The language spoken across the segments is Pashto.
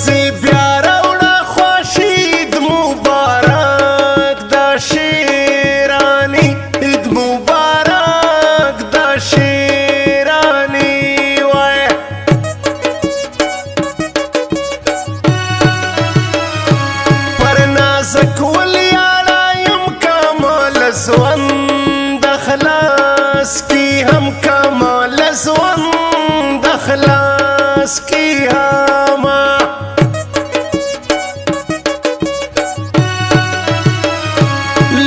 زی بیا راوړه خواشید مبارک دا شیرانی عید مبارک دا شیرانی وای پر نازک ولیالا یم کامل ژوند خلاص کی هم کامل ژوند خلاص کی هم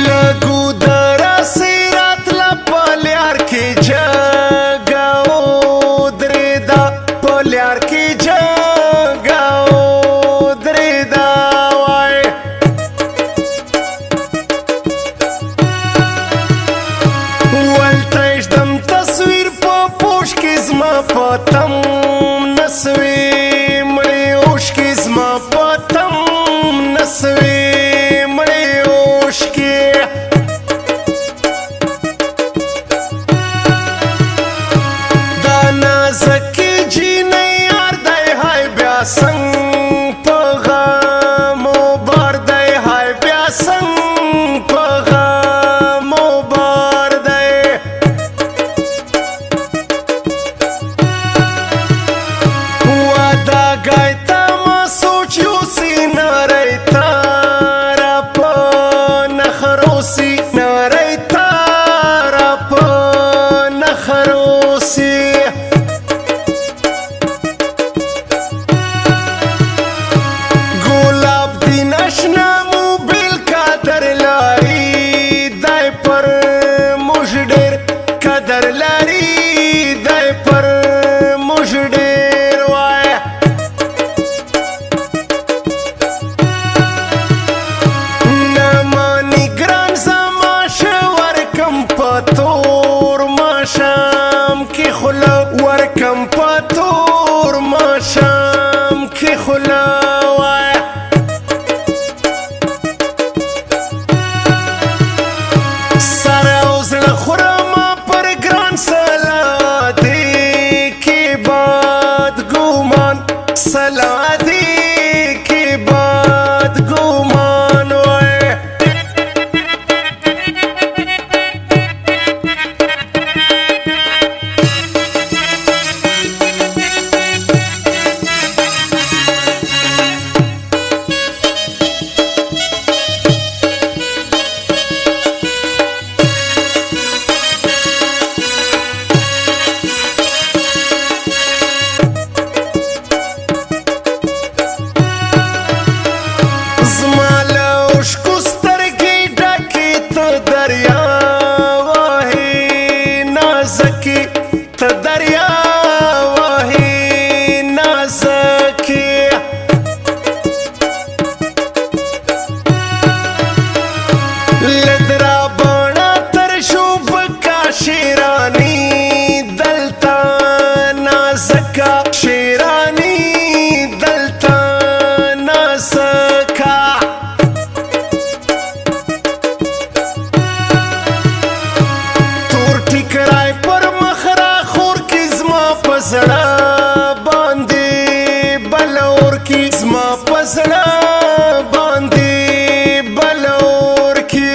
لګو درا سیرات لا پلیار کی جگاو دردا پلیار کی جگاو دردا وای ولتاش دم تصویر په پوش کی زما پتم نسوي مړی اوش کی زما پتم نسوي مړی اوش کی دا نازکی جینې یار دی هاي بیا څنګ په غم بار دی هاي بیا څنګ په غم بار دی وادا گایتا ما سوچ یو سی ناری تارا پا نخروسی ناری تارا پا نخروسی گلاب دی نشنا موبیل قدر لاری دای پر موج ډیر قدر لاری دای پر موج ډیر وای نمانی ګران زما شور کم پتور ما شام کی خلا ور کم پتور ما شام کی خلا وای سره اوزړه خورما پر ګران سلادي کی باد ګومان سلادي کی باد ګومان وای زما له اوښکو سترګې ډکې ته دریا وهې نازکې ته دریا وهې نازکې له درابڼه تر شوبکه شیراني دلته نازکه شیراني دلته نازکه تور ټیکرای پر مخ را خور کی زما په زړه باندې بلور کی زما په زړه باندې بلور کی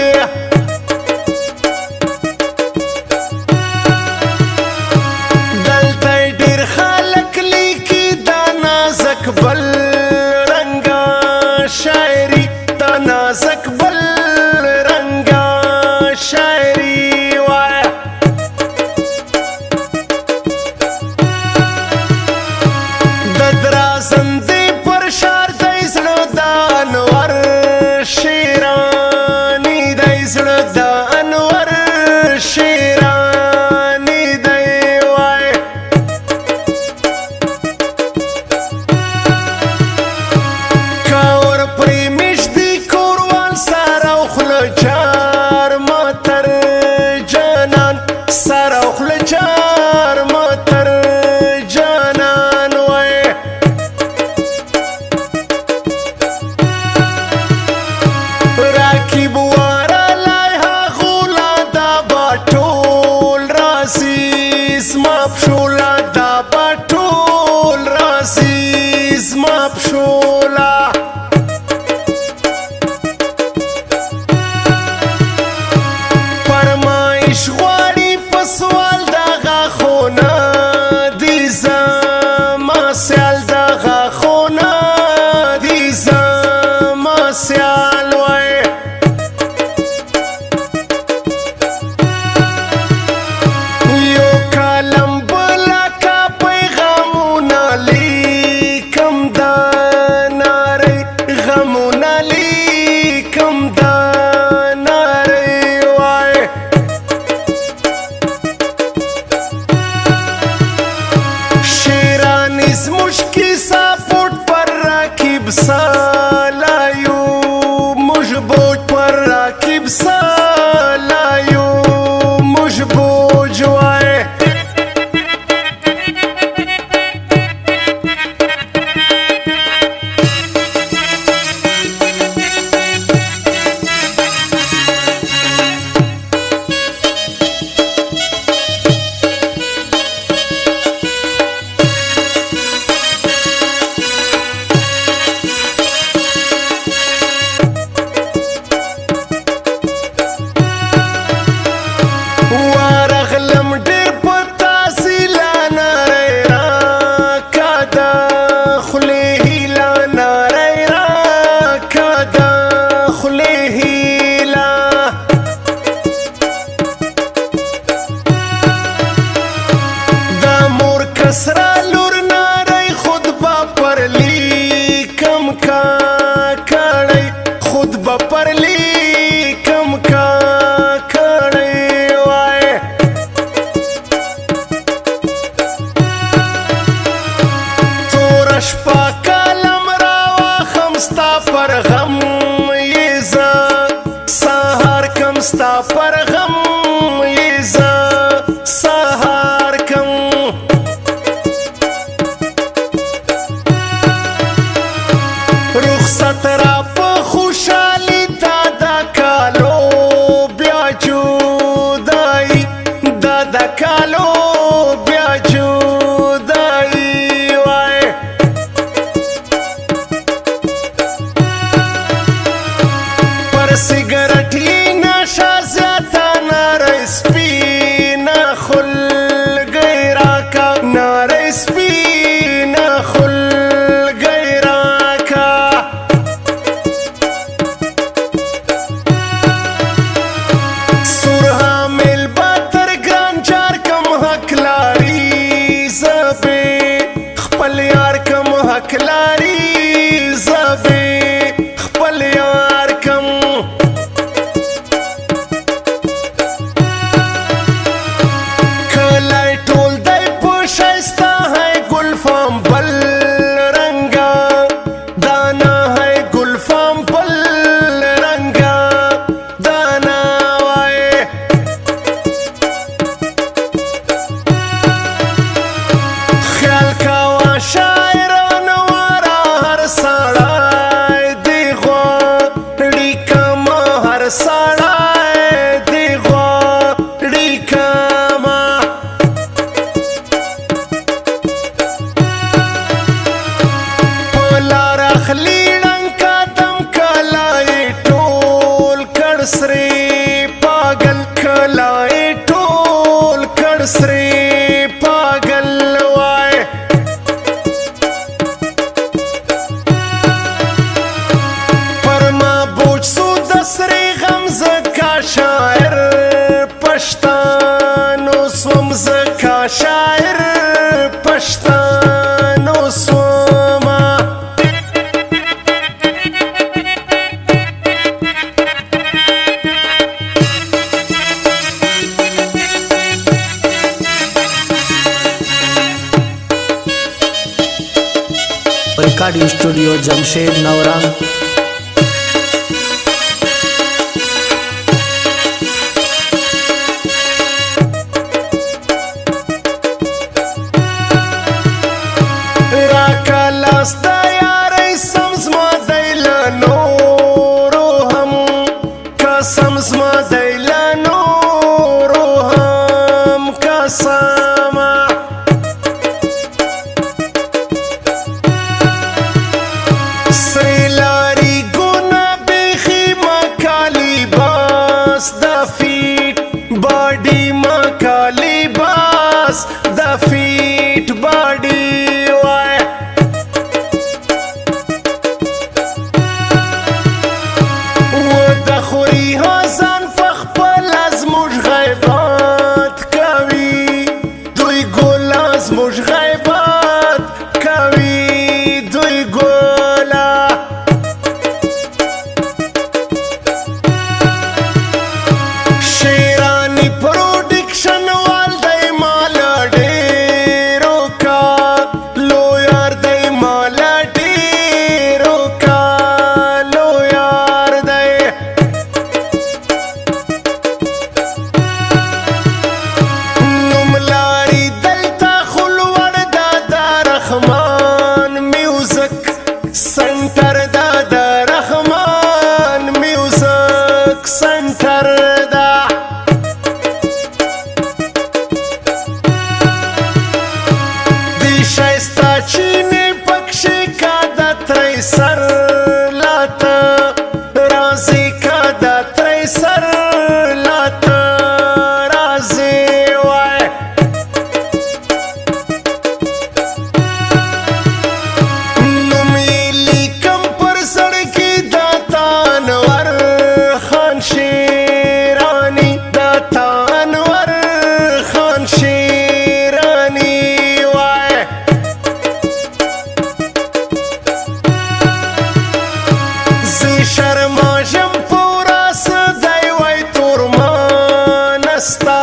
دلته ډیر خلک لیکي دا نازک بل رنګه شاعري دا نازک بل رنګه شاعري وای د درازندې پر شار دی زړه د انور شیرانی دی زړه د انور شیرانی دی وای کاور پرې مشدي کوروان سره خوله جار ما تر جانان سره خوله جار ما تر جانان وای کیسا پټ پر راکب سالایو مش بوج پر راکب سالایو مش بوج وای سرا لور ناری خود با پرلی کم کا کڑی خود با پرلی کم کا کڑی وائے تورش پا کالم راوا خمستا پر غم یزا سہار کمستا پر غم یزا سہار کم رخصت را په خوشحالی دادا کالو بیا جدائی دادا کالو بیا جدائی وای پر سگرٹی نشا زیادہ نارے سپینا خل گئی راکا نارے سپینا خل کلاری زبی خپل یار کم کلای ټول دی په شایسته ہے گلفام بل رنگا دانا ہے گلفام بل رنگا دانا وائے خیال کا واشا سړای دی غواړي کما په لار اخلي ړنګ قدم کلای ټول کړ سرې پاگل کلای ټول کړ سرې پاگل وای پرما بوج سو دسرې شاعر پښتانو سوم زکا شاعر پښتانو سوم recording studio Jamshed नवरा سر لاتا رازی کا دا تری سر لاتا رازی وای نمیلی کم پر سڑکی داتا انور خان شیرانی داتا انور خان شیرانی وای زی شرما جم پورا سدائی وای تورمان استا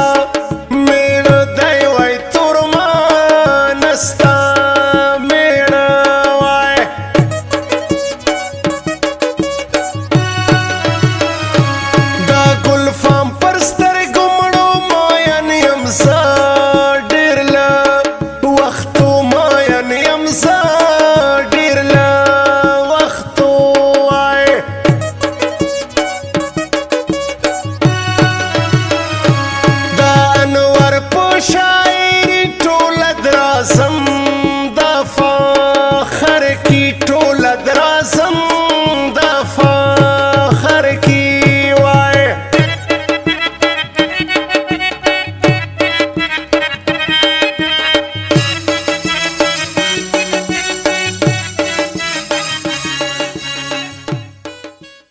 میڑ دائی وای تورمان استا میڑ وای دا گلفام پرستر گمڑو ماین یمزا ڈیرلا وقتو ماین یمزا ڈیرلا وقتو وای دا انور پو شاعری ټوله درازم دا فاخر کی ټوله درازم